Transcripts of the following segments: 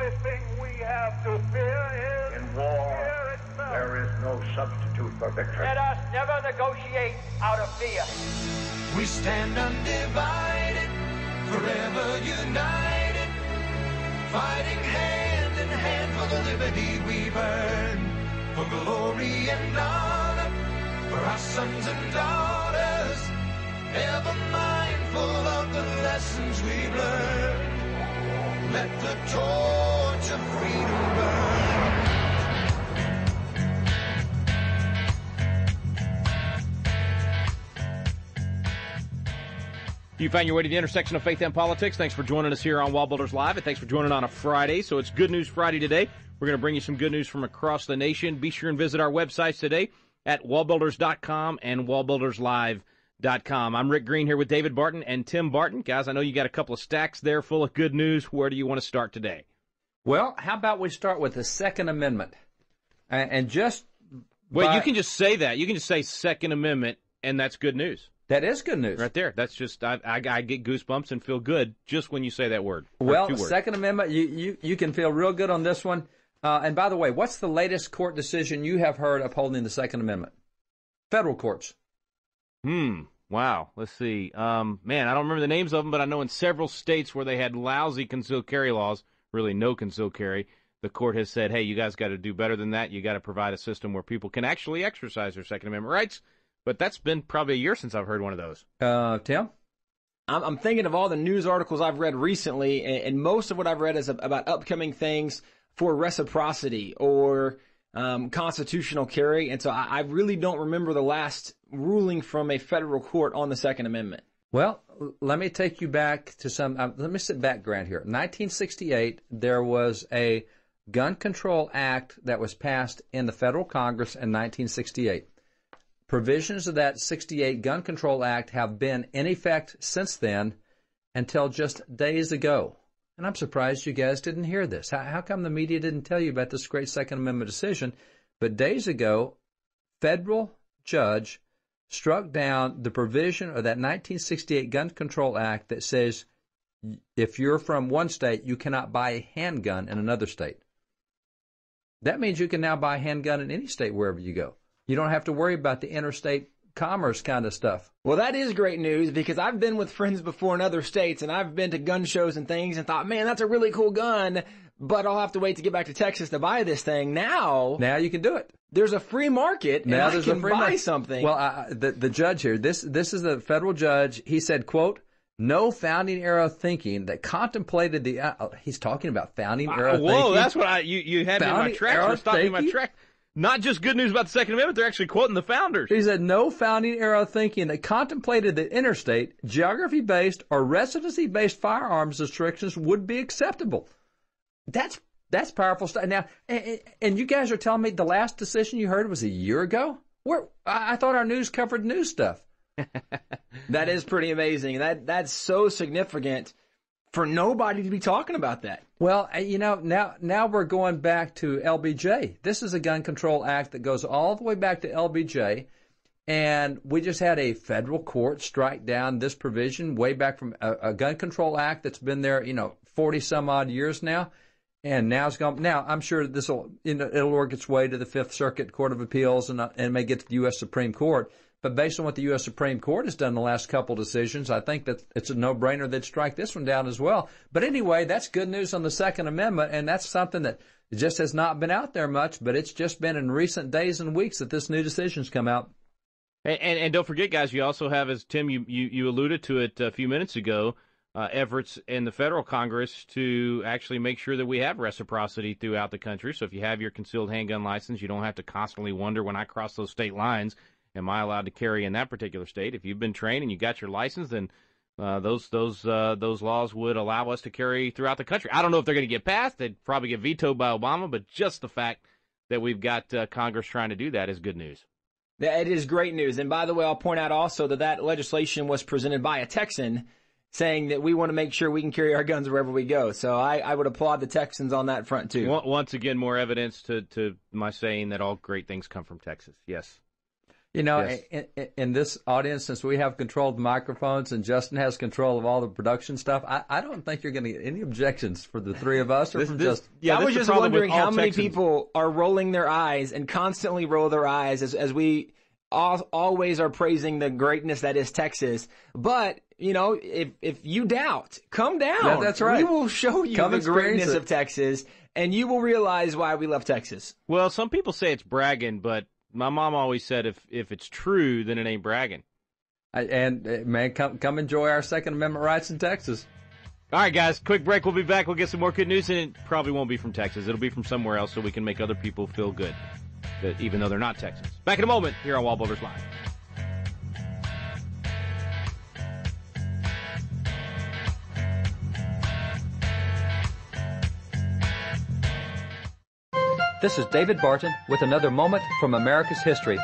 only thing we have to fear is in war. fear itself. There is no substitute for victory. Let us never negotiate out of fear. We stand undivided, forever united, fighting hand in hand for the liberty we've earned, for glory and honor, for our sons and daughters, ever mindful of the lessons we've learned. Let the torch of freedom burn. You found your way to the intersection of faith and politics. Thanks for joining us here on WallBuilders Live, and thanks for joining on a Friday. So it's Good News Friday today. We're going to bring you some good news from across the nation. Be sure and visit our websites today at wallbuilders.com and wallbuilderslive.com. I'm Rick Green here with David Barton and Tim Barton. Guys, I know you got a couple of stacks there full of good news. Where do you want to start today? Well, how about we start with the Second Amendment? And just... Well, you can just say that. You can just say Second Amendment, and that's good news. That is good news. Right there. That's just, I get goosebumps and feel good just when you say that word. Well, Second Amendment, you can feel real good on this one. And by the way, what's the latest court decision you have heard upholding the Second Amendment? Federal courts. Wow. Let's see. Man, I don't remember the names of them, but I know in several states where they had lousy concealed carry laws, really no concealed carry, the court has said, hey, you guys got to do better than that. You got to provide a system where people can actually exercise their Second Amendment rights. But that's been probably a year since I've heard one of those. Tim? I'm thinking of all the news articles I've read recently, and most of what I've read is about upcoming things for reciprocity or constitutional carry. And so I really don't remember the last ruling from a federal court on the Second Amendment. Well, let me take you back to some, let me sit background here. 1968, there was a Gun Control Act that was passed in the federal Congress in 1968. Provisions of that 68 Gun Control Act have been in effect since then until just days ago. And I'm surprised you guys didn't hear this. How come the media didn't tell you about this great Second Amendment decision? But days ago, federal judge struck down the provision of that 1968 Gun Control Act that says if you're from one state, you cannot buy a handgun in another state. That means you can now buy a handgun in any state wherever you go. You don't have to worry about the interstate commerce kind of stuff. Well, that is great news because I've been with friends before in other states and I've been to gun shows and things and thought, man, that's a really cool gun, but I'll have to wait to get back to Texas to buy this thing. Now you can do it. There's a free market and I can buy something. Well, the judge here, this is the federal judge. He said, quote, no founding era thinking that contemplated the, he's talking about founding era thinking. Whoa, that's what you had me in my tracks. We're stopping my track. Not just good news about the Second Amendment, they're actually quoting the founders. He said, no founding era thinking that contemplated that interstate, geography-based, or residency-based firearms restrictions would be acceptable. That's powerful stuff. Now, and you guys are telling me the last decision you heard was a year ago? I thought our news covered news stuff. That is pretty amazing. That's so significant for nobody to be talking about that. Well, now we're going back to LBJ. This is a Gun Control Act that goes all the way back to LBJ, and we just had a federal court strike down this provision way back from a Gun Control Act that's been there, 40 some odd years now, and now it's gone. Now I'm sure it'll work its way to the Fifth Circuit Court of Appeals and may get to the U.S. Supreme Court. But based on what the U.S. Supreme Court has done in the last couple decisions, I think that it's a no-brainer they'd strike this one down as well. But anyway, that's good news on the Second Amendment, and that's something that just has not been out there much, but it's just been in recent days and weeks that this new decision's come out. And don't forget, guys, you also have, as Tim, you alluded to it a few minutes ago, efforts in the federal Congress to actually make sure that we have reciprocity throughout the country. So if you have your concealed handgun license, you don't have to constantly wonder when I cross those state lines, am I allowed to carry in that particular state? If you've been trained and you got your license, then those laws would allow us to carry throughout the country. I don't know if they're going to get passed. They'd probably get vetoed by Obama, but just the fact that we've got Congress trying to do that is good news. Yeah, it is great news. And by the way, I'll point out also that legislation was presented by a Texan saying that we want to make sure we can carry our guns wherever we go. So I would applaud the Texans on that front, too. Once again, more evidence to my saying that all great things come from Texas. Yes. You know, Yes. in this audience, since we have control of the microphones and Justin has control of all the production stuff, I don't think you're going to get any objections for the three of us or from Justin. Yeah, I this was is the just problem with wondering all how many Texans. people are rolling their eyes and constantly roll their eyes as we always are praising the greatness that is Texas. But, you know, if you doubt, come down. Yeah, that's right. We will show you Come the experience greatness it. of Texas, and you will realize why we love Texas. Well, some people say it's bragging, but my mom always said if it's true, then it ain't bragging. Man, come enjoy our Second Amendment rights in Texas. All right, guys, quick break. We'll be back. We'll get some more good news, and it probably won't be from Texas. It'll be from somewhere else so we can make other people feel good, that even though they're not Texans. Back in a moment here on WallBuilders Live. This is David Barton with another moment from America's history.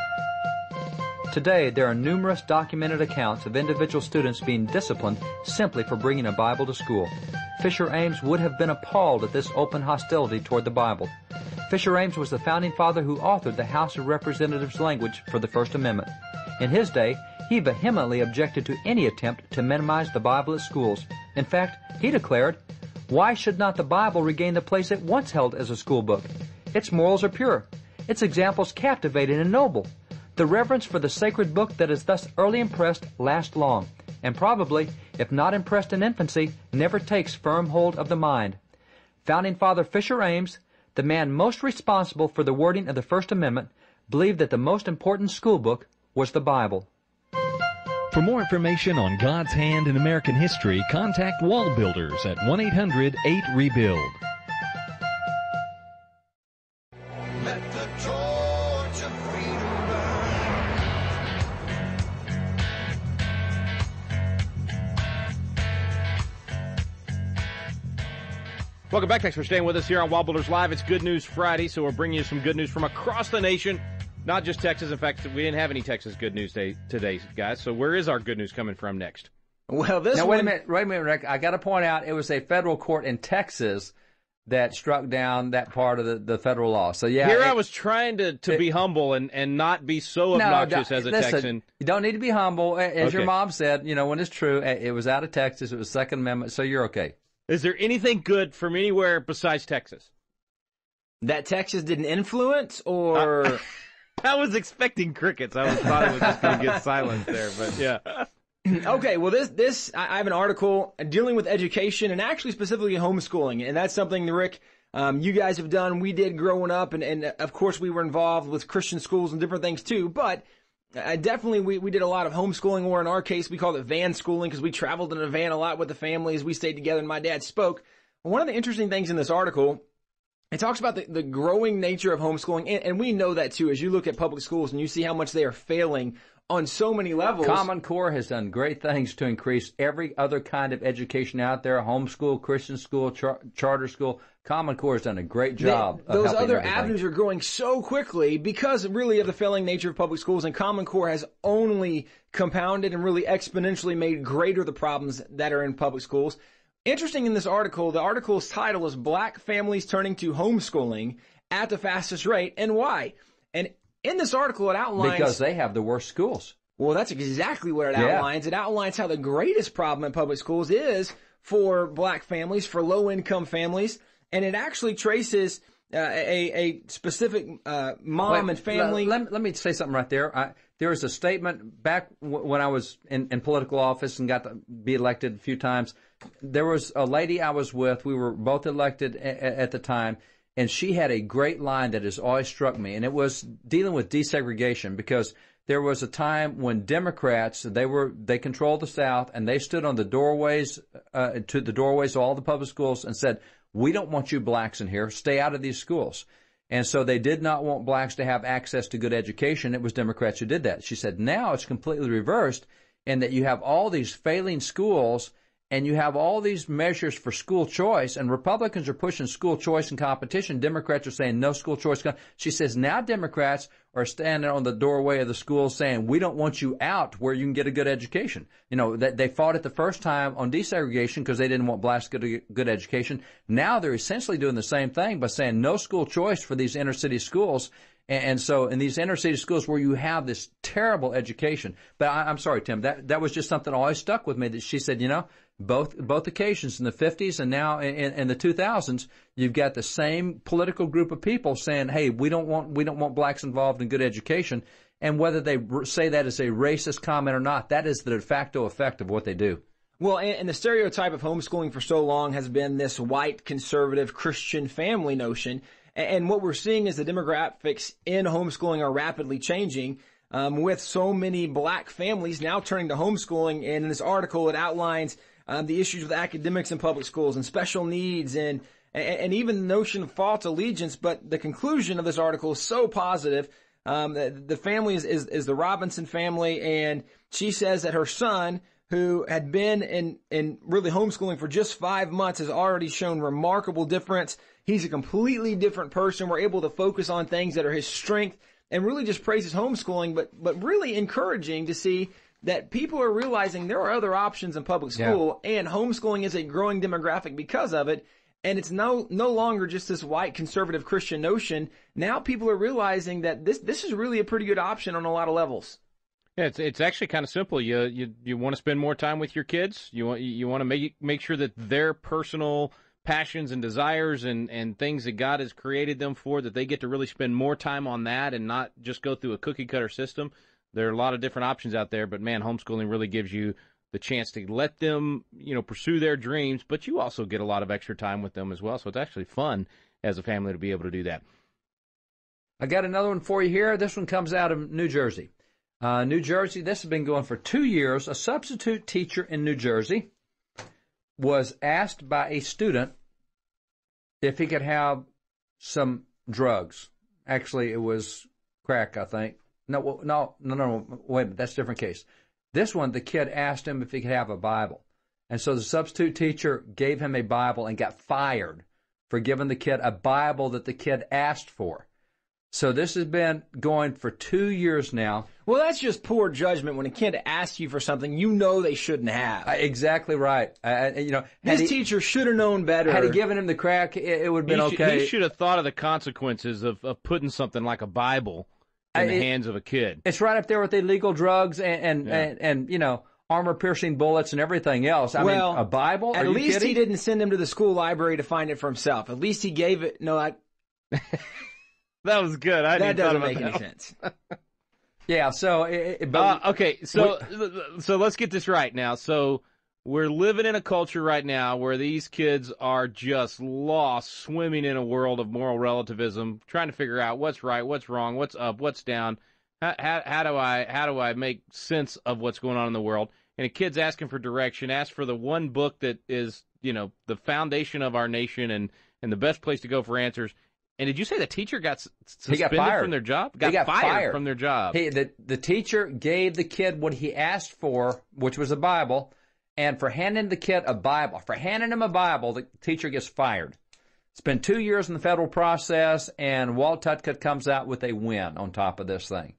Today, there are numerous documented accounts of individual students being disciplined simply for bringing a Bible to school. Fisher Ames would have been appalled at this open hostility toward the Bible. Fisher Ames was the founding father who authored the House of Representatives language for the First Amendment. In his day, he vehemently objected to any attempt to minimize the Bible at schools. In fact, he declared, "Why should not the Bible regain the place it once held as a school book? Its morals are pure. Its examples captivating and noble. The reverence for the sacred book that is thus early impressed lasts long, and probably, if not impressed in infancy, never takes firm hold of the mind." Founding Father Fisher Ames, the man most responsible for the wording of the First Amendment, believed that the most important school book was the Bible. For more information on God's hand in American history, contact WallBuilders at 1-800-8REBUILD. Let the torch of freedom burn. Welcome back. Thanks for staying with us here on WallBuilders Live. It's Good News Friday, so we're bringing you some good news from across the nation, not just Texas. In fact, we didn't have any Texas good news today, guys. So where is our good news coming from next? Well, this Now, one... wait a minute, Rick. I got to point out it was a federal court in Texas that struck down that part of the federal law. So, yeah. Here I was trying to be humble and not be so obnoxious as a listen, Texan. You don't need to be humble. As your Okay. mom said, you know, when it's true, it was out of Texas. It was Second Amendment, so you're okay. Is there anything good from anywhere besides Texas? That Texas didn't influence, or... I was expecting crickets. I thought it was just going to get silence there, but yeah. Okay, well, I have an article dealing with education and actually specifically homeschooling, and that's something, Rick, you guys have done. We did growing up, and of course we were involved with Christian schools and different things too, but definitely we did a lot of homeschooling, or in our case we called it van schooling because we traveled in a van a lot with the families. We stayed together and my dad spoke. One of the interesting things in this article, it talks about the growing nature of homeschooling, and we know that too as you look at public schools and you see how much they are failing on so many levels. Common Core has done great things to increase every other kind of education out there, homeschool, Christian school, charter school. Common Core has done a great job of Those helping other everything. avenues are growing so quickly because really of the failing nature of public schools, and Common Core has only compounded and really exponentially made greater the problems that are in public schools. Interesting in this article, the article's title is Black Families Turning to Homeschooling at the Fastest Rate, and Why? And in this article, it outlines... Because they have the worst schools. Well, that's exactly what it outlines. It outlines how the greatest problem in public schools is for black families, for low-income families, and it actually traces a specific mom and family. Let me say something right there. There was a statement back when I was in political office and got to be elected a few times. There was a lady I was with. We were both elected at the time, and she had a great line that has always struck me, and it was dealing with desegregation, because there was a time when Democrats, they controlled the South, and they stood on the doorways to the doorways of all the public schools and said, "We don't want you blacks in here. Stay out of these schools." And so they did not want blacks to have access to good education. It was Democrats who did that. She said, now it's completely reversed, in that you have all these failing schools and you have all these measures for school choice, and Republicans are pushing school choice and competition. Democrats are saying no school choice. She says now Democrats are standing on the doorway of the schools saying, we don't want you out where you can get a good education. You know, they fought it the first time on desegregation because they didn't want blacks to get a good education. Now they're essentially doing the same thing by saying no school choice for these inner city schools. And so in these inner city schools where you have this terrible education, but I'm sorry, Tim, that was just something that always stuck with me, that she said, both occasions in the 50s and now in the 2000s, you've got the same political group of people saying, hey, we don't want blacks involved in good education. And whether they say that as a racist comment or not, that is the de facto effect of what they do. Well, and the stereotype of homeschooling for so long has been this white, conservative, Christian family notion. And what we're seeing is the demographics in homeschooling are rapidly changing, with so many black families now turning to homeschooling. And in this article, it outlines the issues with academics in public schools and special needs and even the notion of false allegiance. But the conclusion of this article is so positive. The family is the Robinson family, and she says that her son, who had been in really homeschooling for just 5 months, has already shown remarkable difference. He's a completely different person. We're able to focus on things that are his strength and really just praises homeschooling, but really encouraging to see that people are realizing there are other options in public school, and homeschooling is a growing demographic because of it. And it's no longer just this white conservative Christian notion. Now people are realizing that this is really a pretty good option on a lot of levels. Yeah, it's actually kind of simple. You want to spend more time with your kids. You want to make sure that their personal passions and desires and things that God has created them for, that they get to really spend more time on that and not just go through a cookie cutter system. There are a lot of different options out there, but man, homeschooling really gives you the chance to let them, pursue their dreams, but you also get a lot of extra time with them as well. So it's actually fun as a family to be able to do that. I got another one for you here. This one comes out of New Jersey. New Jersey, this has been going for 2 years. A substitute teacher in New Jersey was asked by a student if he could have some drugs. Actually, it was crack, I think. No, wait a minute, that's a different case. This one, the kid asked him if he could have a Bible. And so the substitute teacher gave him a Bible and got fired for giving the kid a Bible that the kid asked for. So this has been going for 2 years now. Well, that's just poor judgment when a kid asks you for something you know they shouldn't have. Exactly right. This teacher should have known better. Had he given him the crack, it would have been okay. He should have thought of the consequences of putting something like a Bible in the hands of a kid. It's right up there with illegal drugs and armor-piercing bullets and everything else. I mean, a Bible? At least he didn't send him to the school library to find it for himself. At least he gave it. That was good. That doesn't make any sense. Yeah. So, okay. So let's get this right now. So we're living in a culture right now where these kids are just lost, swimming in a world of moral relativism, trying to figure out what's right, what's wrong, what's up, what's down. How do I make sense of what's going on in the world? And a kid's asking for direction, ask for the one book that is, the foundation of our nation and the best place to go for answers. And did you say the teacher got suspended from their job? He got fired from their job. The teacher gave the kid what he asked for, which was a Bible, and for handing the kid a Bible, the teacher gets fired. It's been 2 years in the federal process, and Walt Tutcut comes out with a win on top of this thing,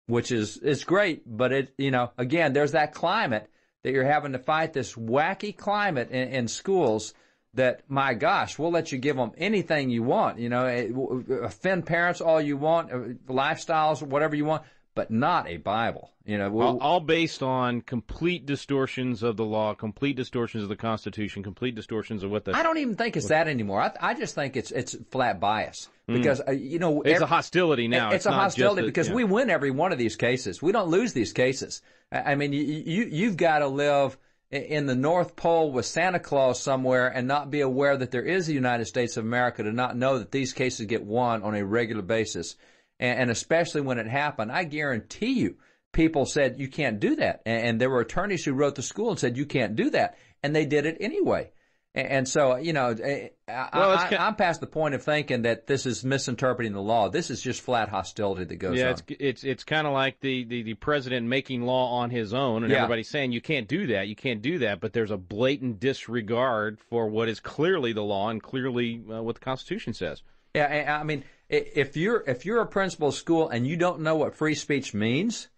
which is great. But again, there's that climate that you're having to fight, this wacky climate in schools. That, my gosh, we'll let you give them anything you want, offend parents all you want, lifestyles, whatever you want, but not a Bible. All based on complete distortions of the law, complete distortions of the Constitution, complete distortions of what the... I don't even think it's that anymore. I just think it's flat bias. Because, it's a hostility now. It's a hostility because we win every one of these cases. We don't lose these cases. I mean, you've got to live in the North Pole with Santa Claus somewhere and not be aware that there is a United States of America, to not know that these cases get won on a regular basis. And especially when it happened, I guarantee you, people said, you can't do that. And there were attorneys who wrote the school and said, you can't do that. And they did it anyway. And so, I'm past the point of thinking that this is misinterpreting the law. This is just flat hostility that goes on. Yeah, it's kind of like the president making law on his own, and everybody's saying you can't do that, but there's a blatant disregard for what is clearly the law and clearly what the Constitution says. Yeah, I mean, if you're a principal of school and you don't know what free speech means,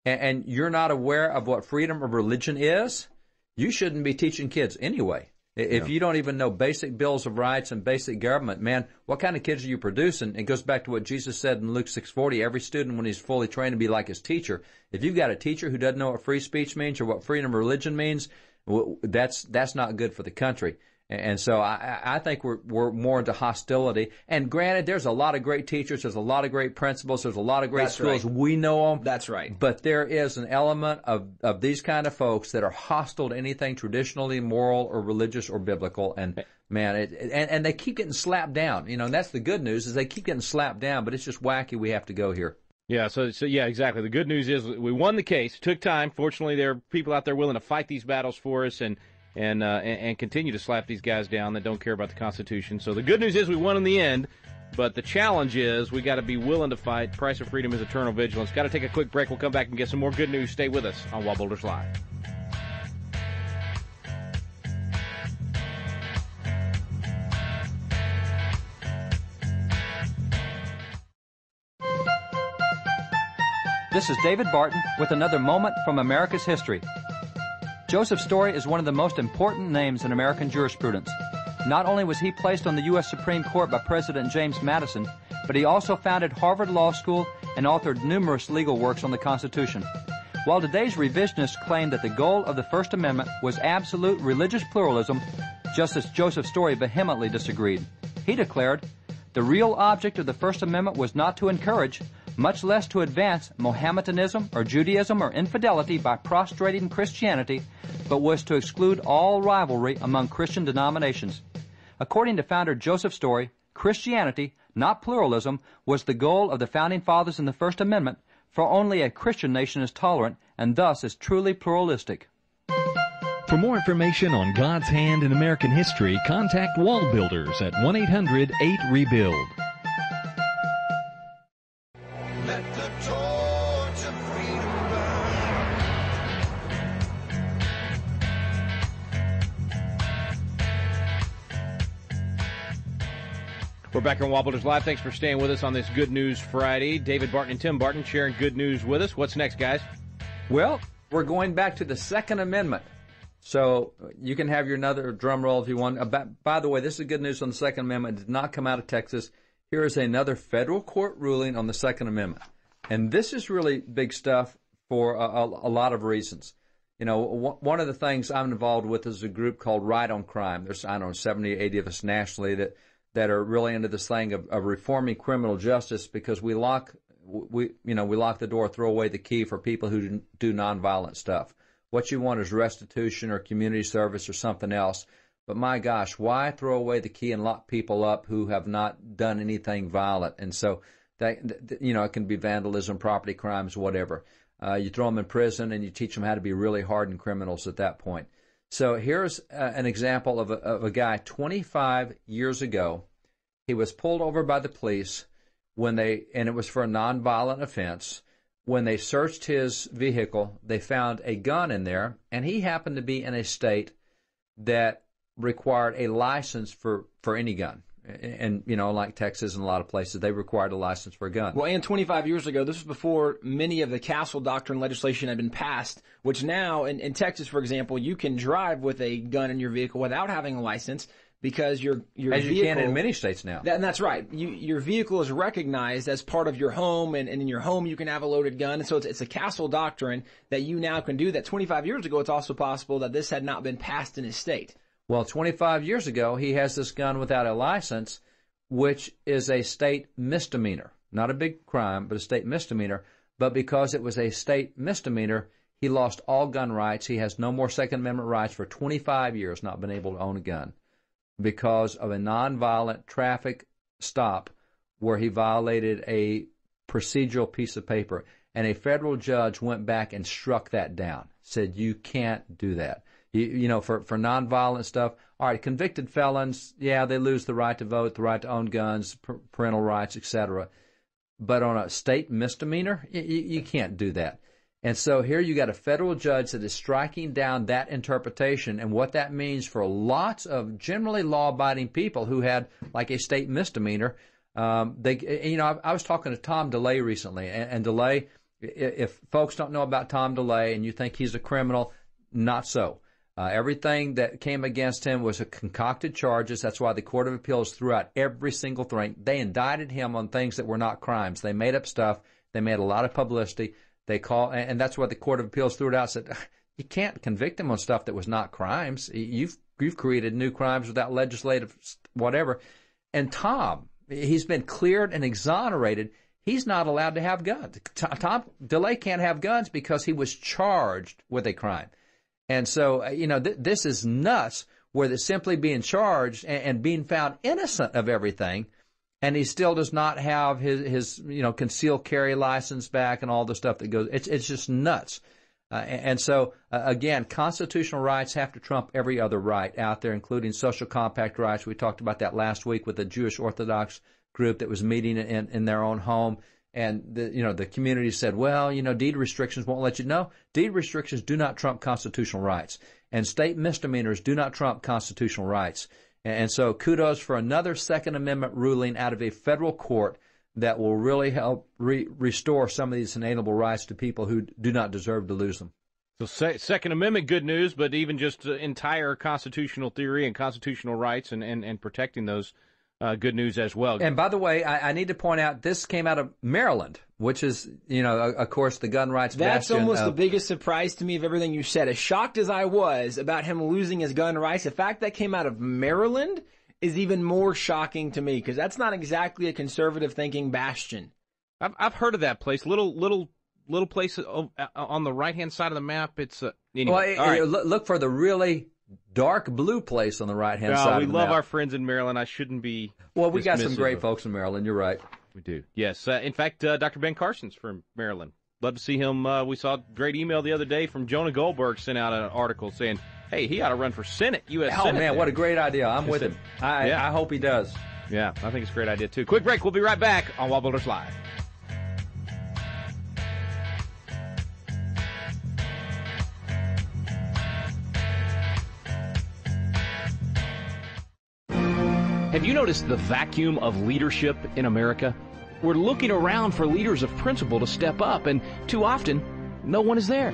and you're not aware of what freedom of religion is, you shouldn't be teaching kids anyway. If you don't even know basic bills of rights and basic government, man, what kind of kids are you producing? It goes back to what Jesus said in Luke 6:40, every student when he's fully trained to be like his teacher. If you've got a teacher who doesn't know what free speech means or what freedom of religion means, that's not good for the country. And so I think we're more into hostility. And granted, there's a lot of great teachers, there's a lot of great principals, there's a lot of great schools. Right. We know them. That's right. But there is an element of these kind of folks that are hostile to anything traditionally moral or religious or biblical. And man, and they keep getting slapped down. You know, and that's the good news is they keep getting slapped down. But it's just wacky. We have to go here. Yeah, so yeah, exactly. The good news is we won the case. It took time. Fortunately, there are people out there willing to fight these battles for us and continue to slap these guys down that don't care about the Constitution. So the good news is we won in the end, but the challenge is we got to be willing to fight. Price of freedom is eternal vigilance. Got to take a quick break. We'll come back and get some more good news. Stay with us on WallBuilders Live. This is David Barton with another moment from America's history. Joseph Story is one of the most important names in American jurisprudence. Not only was he placed on the U.S. Supreme Court by President James Madison, but he also founded Harvard Law School and authored numerous legal works on the Constitution. While today's revisionists claim that the goal of the First Amendment was absolute religious pluralism, Justice Joseph Story vehemently disagreed. He declared, "The real object of the First Amendment was not to encourage, much less to advance Mohammedanism or Judaism or infidelity by prostrating Christianity, but was to exclude all rivalry among Christian denominations." According to founder Joseph Story, Christianity, not pluralism, was the goal of the Founding Fathers in the First Amendment, for only a Christian nation is tolerant and thus is truly pluralistic. For more information on God's hand in American history, contact WallBuilders at 1-800-8-REBUILD. Let the torch of freedom burn. We're back on WallBuilders Live. Thanks for staying with us on this Good News Friday. David Barton and Tim Barton sharing good news with us. What's next, guys? Well, we're going back to the Second Amendment. So you can have your another drum roll if you want. By the way, this is good news on the Second Amendment. It did not come out of Texas. Here is another federal court ruling on the Second Amendment. And this is really big stuff for a lot of reasons. You know, one of the things I'm involved with is a group called Right on Crime. There's, 70, 80 of us nationally that are really into this thing of reforming criminal justice because we lock the door, throw away the key for people who do nonviolent stuff. What you want is restitution or community service or something else. But my gosh, why throw away the key and lock people up who have not done anything violent? And so that, it can be vandalism, property crimes, whatever. You throw them in prison and you teach them how to be really hardened criminals at that point. So here's an example of a guy 25 years ago. He was pulled over by the police and it was for a nonviolent offense. When they searched his vehicle, they found a gun in there, and he happened to be in a state that required a license for any gun. And, like Texas and a lot of places, they required a license for a gun. Well, and 25 years ago, this was before many of the Castle Doctrine legislation had been passed, which now, in Texas, for example, you can drive with a gun in your vehicle without having a license because your as vehicle... you can in many states now. And that's right. Your vehicle is recognized as part of your home, and in your home you can have a loaded gun. And so it's a Castle Doctrine that you now can do that. 25 years ago, it's also possible that this had not been passed in his state. Well, 25 years ago, he has this gun without a license, which is a state misdemeanor. Not a big crime, but a state misdemeanor. But because it was a state misdemeanor, he lost all gun rights. He has no more Second Amendment rights for 25 years, not been able to own a gun, because of a nonviolent traffic stop where he violated a procedural piece of paper. And a federal judge went back and struck that down, said you can't do that. For nonviolent stuff, all right, convicted felons, yeah, they lose the right to vote, the right to own guns, parental rights, etc. But on a state misdemeanor, you can't do that. And so here you got a federal judge that is striking down that interpretation, and what that means for lots of generally law-abiding people who had like a state misdemeanor. I was talking to Tom DeLay recently, and DeLay, if folks don't know about Tom DeLay and you think he's a criminal, not so. Everything that came against him was a concocted charges. That's why the Court of Appeals threw out every single thing. They indicted him on things that were not crimes. They made up stuff. They made a lot of publicity. And that's why the Court of Appeals threw it out. Said you can't convict him on stuff that was not crimes. You've created new crimes without legislative whatever. And Tom, he's been cleared and exonerated. He's not allowed to have guns. Tom DeLay can't have guns because he was charged with a crime. And so, this is nuts, where they're simply being charged and being found innocent of everything, and he still does not have his concealed carry license back and all the stuff that goes. It's just nuts. And so, again, constitutional rights have to trump every other right out there, including social compact rights. We talked about that last week with the Jewish Orthodox group that was meeting in their own home. And the community said, well, deed restrictions won't let you know. Deed restrictions do not trump constitutional rights. And state misdemeanors do not trump constitutional rights. And so kudos for another Second Amendment ruling out of a federal court that will really help restore some of these inalienable rights to people who do not deserve to lose them. So Second Amendment, good news, but even just entire constitutional theory and constitutional rights and protecting those, good news as well. And by the way, I need to point out this came out of Maryland, which is, of course, the gun rights bastion. That's almost the biggest surprise to me of everything you said. As shocked as I was about him losing his gun rights, the fact that came out of Maryland is even more shocking to me, because that's not exactly a conservative thinking bastion. I've heard of that place. Little place on the right hand side of the map. It's anyway. Well, right. Look for the really dark blue place on the right-hand side of the map. We love our friends in Maryland. I shouldn't be Well, we got some great folks in Maryland. You're right. We do. Yes. In fact, Dr. Ben Carson's from Maryland. Love to see him. We saw a great email the other day from Jonah Goldberg, sent out an article saying, hey, he ought to run for Senate, U.S. Senate. Oh, man, what a great idea. I'm with him. I hope he does. Yeah, I think it's a great idea, too. Quick break. We'll be right back on WallBuilders Live. Have you noticed the vacuum of leadership in America? We're looking around for leaders of principle to step up, and too often, no one is there.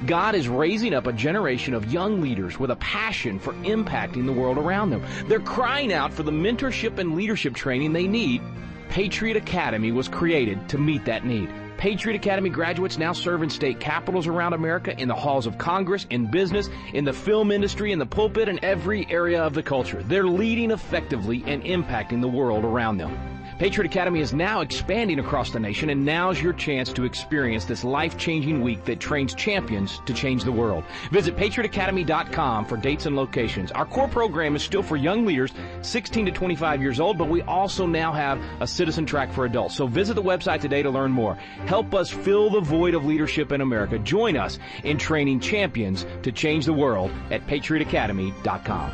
God is raising up a generation of young leaders with a passion for impacting the world around them. They're crying out for the mentorship and leadership training they need. Patriot Academy was created to meet that need. Patriot Academy graduates now serve in state capitals around America, in the halls of Congress, in business, in the film industry, in the pulpit, and every area of the culture. They're leading effectively and impacting the world around them. Patriot Academy is now expanding across the nation, and now's your chance to experience this life-changing week that trains champions to change the world. Visit patriotacademy.com for dates and locations. Our core program is still for young leaders 16 to 25 years old, but we also now have a citizen track for adults. So visit the website today to learn more. Help us fill the void of leadership in America. Join us in training champions to change the world at patriotacademy.com.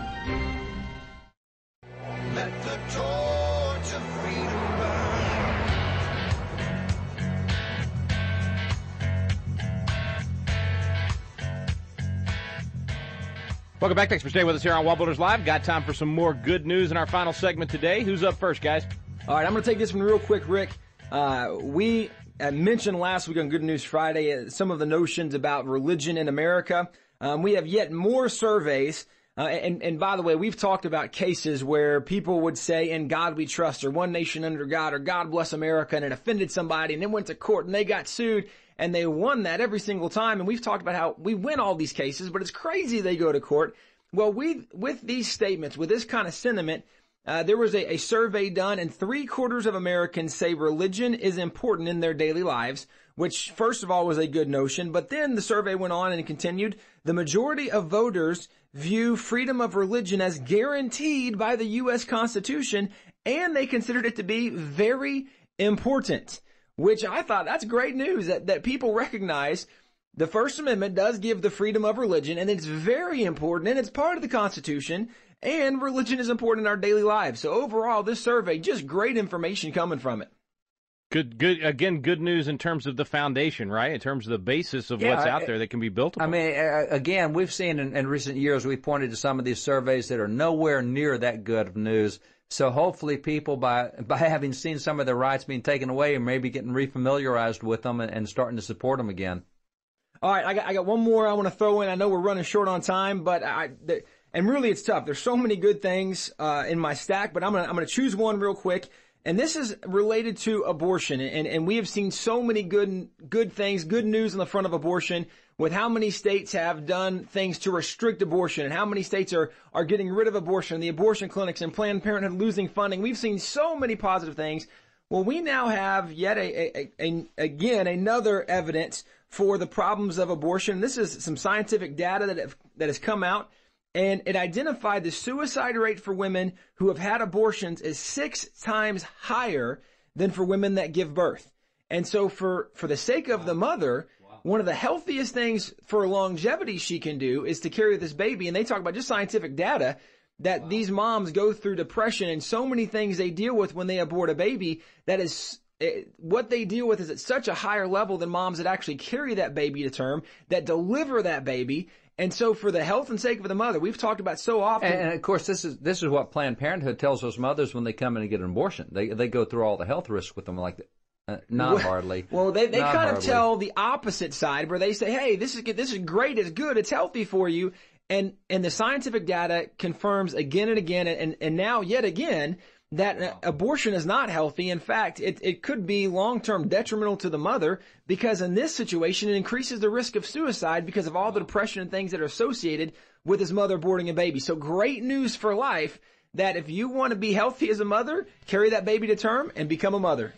Let the torch of freedom burn. Welcome back. Thanks for staying with us here on WallBuilders Live. Got time for some more good news in our final segment today. Who's up first, guys? All right, I'm going to take this one real quick, Rick. We mentioned last week on Good News Friday some of the notions about religion in America. We have yet more surveys. And by the way, we've talked about cases where people would say, in God we trust, or one nation under God, or God bless America, and it offended somebody, and then went to court, and they got sued, and they won that every single time. And we've talked about how we win all these cases, but it's crazy they go to court. Well, with these statements, with this kind of sentiment, there was a survey done, and 3/4 of Americans say religion is important in their daily lives, which, first of all, was a good notion. But then the survey went on and continued. The majority of voters view freedom of religion as guaranteed by the U.S. Constitution, and they considered it to be very important, which I thought that's great news, that people recognize the First Amendment does give the freedom of religion, and it's very important, and it's part of the Constitution, and religion is important in our daily lives. So overall, this survey, just great information coming from it. Good. Again, good news in terms of the foundation, right? In terms of the basis of what's out there that can be built upon. I mean, again, we've seen in recent years, we've pointed to some of these surveys that are nowhere near that good of news. So hopefully people, by having seen some of their rights being taken away, are maybe getting refamiliarized with them and starting to support them again. All right, I got one more I want to throw in. I know we're running short on time, but and really it's tough. There's so many good things in my stack, but I'm gonna choose one real quick. And this is related to abortion, and we have seen so many good things, good news on the front of abortion, with how many states have done things to restrict abortion, and how many states are getting rid of abortion, the abortion clinics, and Planned Parenthood losing funding. We've seen so many positive things. Well, we now have yet again another evidence for the problems of abortion. This is some scientific data that has come out. And it identified the suicide rate for women who have had abortions is 6 times higher than for women that give birth. And so for the sake of the mother, one of the healthiest things for longevity she can do is to carry this baby. And they talk about just scientific data that these moms go through depression and so many things they deal with when they abort a baby. That is what they deal with is at such a higher level than moms that actually carry that baby to term, that deliver that baby. And so for the health and sake of the mother, we've talked about so often. And of course, this is what Planned Parenthood tells those mothers when they come in and get an abortion. They go through all the health risks with them, like not hardly. Well, they kind hardly. of tell the opposite side where they say, hey, this is great, it's good, it's healthy for you. And the scientific data confirms again and again, and now yet again, that abortion is not healthy. In fact, it could be long-term detrimental to the mother, because in this situation, it increases the risk of suicide because of all the depression and things that are associated with his mother aborting a baby. So great news for life, that if you want to be healthy as a mother, carry that baby to term and become a mother.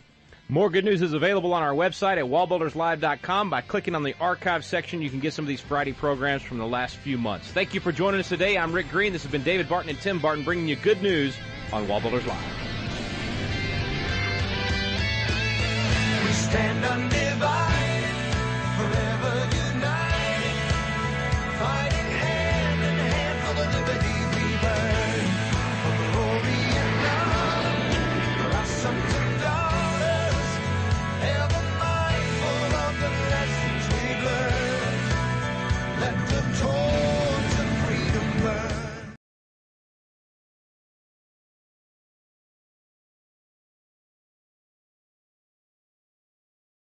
More good news is available on our website at wallbuilderslive.com. By clicking on the archive section, you can get some of these Friday programs from the last few months. Thank you for joining us today. I'm Rick Green. This has been David Barton and Tim Barton bringing you good news on WallBuilders Live. We stand undivided.